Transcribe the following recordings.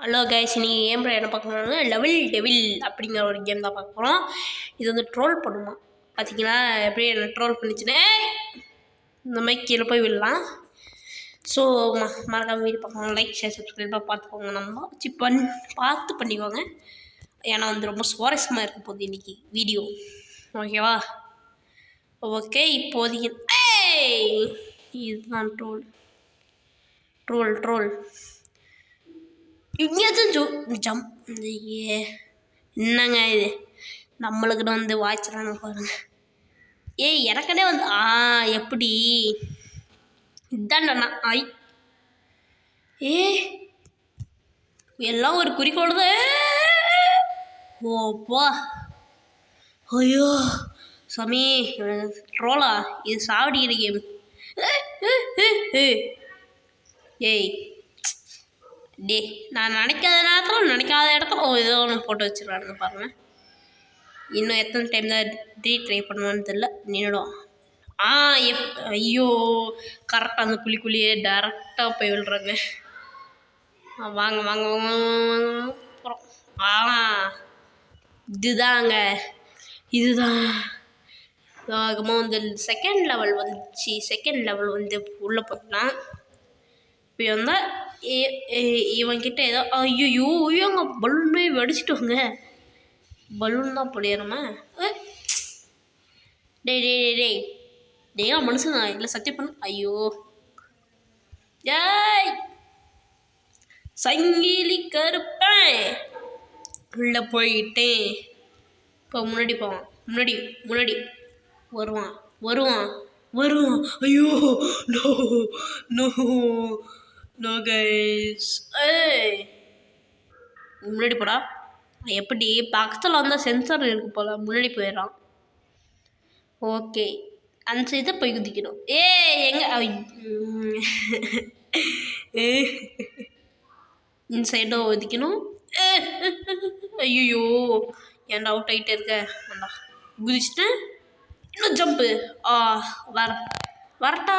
Hello guys, நீங்கள் ஏன் என்ன பார்க்க போகிறோம்னா லெவல் டெவில் அப்படிங்கிற ஒரு கேம் தான் பார்க்க போகிறோம். இது வந்து ட்ரோல் பண்ணுமா பார்த்தீங்களா? எப்படி என்ன ட்ரோல் பண்ணிச்சுன்னே இந்த மாதிரி கீழே போய் விடலாம். ஸோ மறக்காம வீடு பார்க்கணும், லைக் ஷேர் சப்ஸ்கிரைபாக பார்த்துக்கோங்க. நம்ம பார்த்து பண்ணிக்கோங்க. ஏன்னா வந்து ரொம்ப சுவாரஸ்யமாக இருக்க போகுது இன்றைக்கி வீடியோ. ஓகேவா? ஓகே, இப்போதைக்கு இதுதான் ட்ரோல் ட்ரோல் ட்ரோல் இங்கேயாச்சும் என்னங்க இது நம்மளுக்கிட்ட வந்து வாய்ச்சிடறானு பாருங்க. எனக்கனே வந்து எப்படி இதாண்டண்ணா எல்லாம் ஒரு குறிக்கோள் தான். ஓப்பா ஐயோ சாமி, ட்ரோலா இது சாவடிக்கிற கேம். நான் நினைக்காத நேரத்தில் நினைக்காத இடத்துல ஏதோ ஒன்று போட்டு வச்சுருக்கானுங்க பாருங்க. இன்னும் எத்தனை டைம் தான் ட்ரை பண்ணுவான்னு தெரில, நின்றுடும். ஐயோ கரெக்டாக அந்த குழிக்குழியே டேரெக்டாக போய் விழுறாங்க. வாங்க வாங்க வாங்க அப்புறம் இதுதாங்க இதுதான் வந்து செகண்ட் லெவல் வந்துச்சு. செகண்ட் லெவல் வந்து உள்ளே போடலாம். இப்போ வந்தால் இவன்கிட்ட ஏதோ ஐயோங்க பலூன் வெடிச்சிட்டோங்க. பலூன் தான் பொடியணுமா? டேய் மனுஷனா இல்லை சத்தியம் பண்ண. ஐயோ சங்கிலி கருப்பேன் உள்ளே போயிட்டேன். இப்போ முன்னாடி போவான், முன்னாடி வருவான். ஐயோ நோ நோ நோ கைஸ். முன்னாடி போடா. எப்படி பக்கத்தில் வந்தால் சென்சார் இருக்கு போல, முன்னாடி போயிடுறான். ஓகே, அந்த சைடு போய் குதிக்கணும். எங்க இந்த சைடும் ஒதுக்கணும். ஐயோ ஏன்டா அவுட் ஆகிட்டே இருக்க. வேண்டா குதிச்சிட்டேன். இன்னும் ஜம்ப்பு. வரட்டா.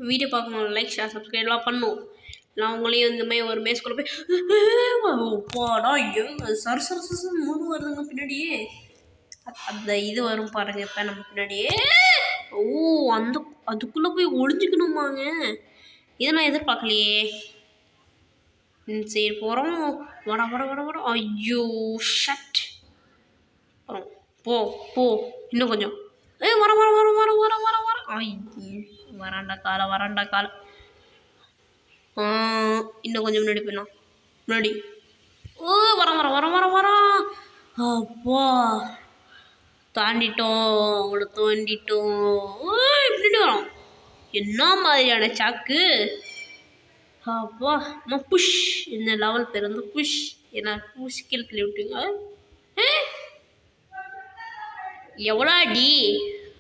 வீடியோ பார்க்கணும், லைக் ஷேர் சப்ஸ்கிரைப்லாம் பண்ணும். நான் உங்களையும் இந்த மாதிரி ஒரு மேஸ்குள்ளே போய் போடா சர மூணு வருதுங்க பின்னாடியே. அந்த இது வரும் பாருங்க இப்போ நம்ம பின்னாடியே. அதுக்குள்ளே போய் ஒளிஞ்சிக்கணுமாங்க. இதை நான் எதிர்பார்க்கலையே. சரி போகிறோம். வர ஐயோ ஷட். போ இன்னும் கொஞ்சம். வராண்டா காலை. இன்னும் கொஞ்சம் முன்னாடி போயிடலாம். முன்னாடி வரான். அப்பா தாண்டிட்டோம். அவங்கள தோண்டிட்டோம். இப்படி வரோம். என்ன மாதிரியான சாக்கு. அப்பா புஷ். இந்த லெவல் பேர் வந்து புஷ். என்ன புஷ் கீழே விட்டீங்க. எவ்வளோ அடி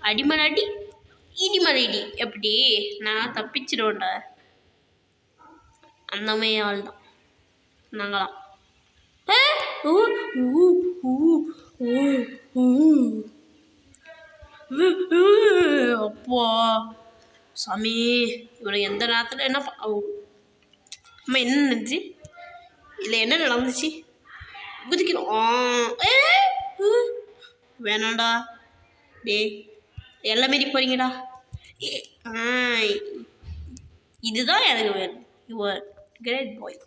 அடிமலை இடிமலை எப்படி நான் தப்பிச்சிடுவேன்டா. அந்த மாதிரி ஆள் தான் நாங்களாம். அப்பா சாமி, இவனுக்கு எந்த நேரத்தில் என்ன அம்மா என்ன நடந்துச்சு இல்லை என்ன நடந்துச்சு? குதிக்கணும். வேணாண்டா எல்லாம் மாரி போகிறீங்கடா. இதுதான் எனக்கு வேணும். Your great bye.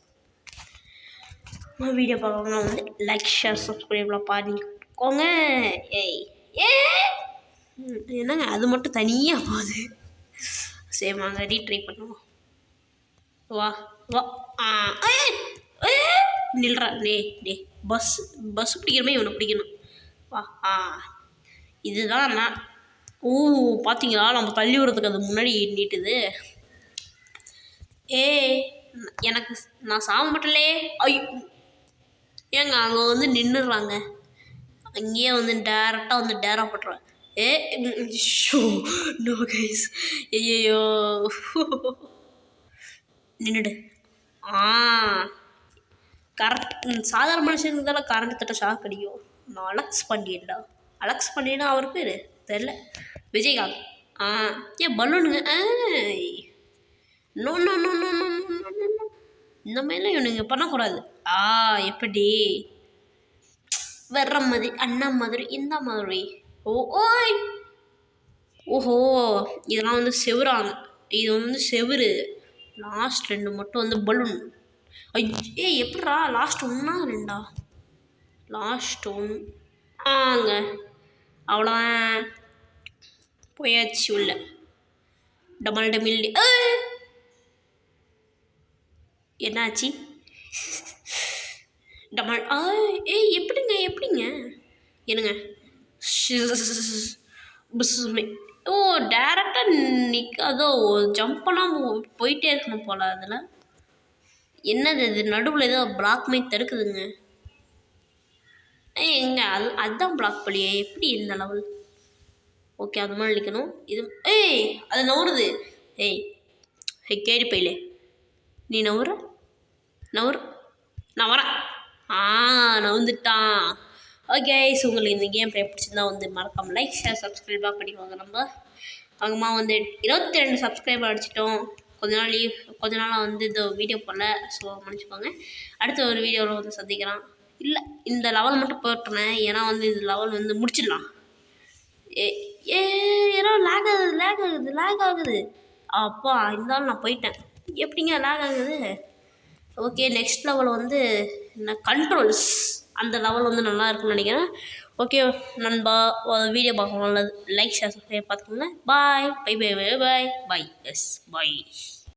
வீடியோ பார்க்கணும்னா வந்து லைக் ஷேர் சப்ஸ்கிரைப்லாம் பண்ணிக்கோங்க. என்னங்க அது மட்டும் தனியாக போகுது. சரி வாங்க ரீட்ரை பண்ணுவோம். வா நில்றா. பஸ் பிடிக்கிறமே இவனை பிடிக்கணும். வா இதுதான் நான். பார்த்தீங்களா நம்ம தள்ளி விடுறதுக்கு அது முன்னாடி நீட்டுது. எனக்கு நான் சாக மாட்டலே. ஏங்க அங்கே வந்து நின்றுடுறாங்க. அங்கேயே வந்து டேரெக்டாக வந்து டேரா போட்டுருவேன். No guys. ஐயோ நின்றுடு. கரெக்ட். சாதாரண மனுஷனுக்கு தானே கரண்ட் தட்ட ஷாக் அடிக்கும். நான் அலெக்ஸ் பண்ணிட்டேன். அவர் பேர் தெரில, விஜயகாந்த். பலூனுங்க. நோ இந்த மாதிரிலாம் இவனுங்க பண்ணக்கூடாது. எப்படி வர்ற மாதிரி அண்ணா மாதிரி இந்த மாதிரி. ஓய் ஓஹோ, இதெல்லாம் வந்து செவுறாங்க. இது வந்து செவுரு. லாஸ்ட் 2 மட்டும் வந்து பலூன். எப்படா லாஸ்ட் 1 2 லாஸ்ட் 1 அவ்வளோதான். போயாச்சு உள்ள. டமல் டமில் என்னாச்சு? டமல் எப்படிங்க என்னங்க டேரெக்டாக அதோ ஜம்ப் பண்ணாமல் போயிட்டே இருக்கணும் போல். அதில் என்னது இது நடுவில் ஏதோ பிளாக் மாதிரி தடுக்குதுங்க. எங்க அதுதான் பிளாக் பண்ணியே எப்படி இந்த லெவல்? ஓகே, அது மாதிரி நிற்கணும். இது அது நவுறுது. கேடி பையிலே நீ நவுற நான் வரேன். நவுந்துட்டான். ஓகே, உங்களுக்கு இந்த கேம் பிடிச்சிருந்தா வந்து மறக்காமல் லைக் ஷேர் சப்ஸ்கிரைபாக பண்ணிக்குவாங்க. நம்ம அங்கம்மா வந்து 22 சப்ஸ்கிரைபர் அடிச்சிட்டோம். கொஞ்ச நாளாக வந்து இந்த வீடியோ பண்ணல. ஸோ மன்னிச்சுக்கோங்க. அடுத்த ஒரு வீடியோவில் வந்து சந்திக்கலாம். இல்லை, இந்த லெவல் மட்டும் போட்டுனேன். ஏன்னா வந்து இந்த லெவல் வந்து முடிச்சிடலாம். ஏன்னா லேக் ஆகுது. அப்பா இருந்தாலும் நான் போயிட்டேன். எப்படிங்க லேக் ஆகுது? ஓகே, நெக்ஸ்ட் லெவல் வந்து என்ன கண்ட்ரோல்ஸ் அந்த லெவல் வந்து நல்லா இருக்குன்னு நினைக்கிறேன். ஓகே நண்பா, வீடியோ பார்க்கணும். லைக் ஷேர் சப்ஸ்கிரைப் பார்த்துக்கோங்க. பாய். Yes bye.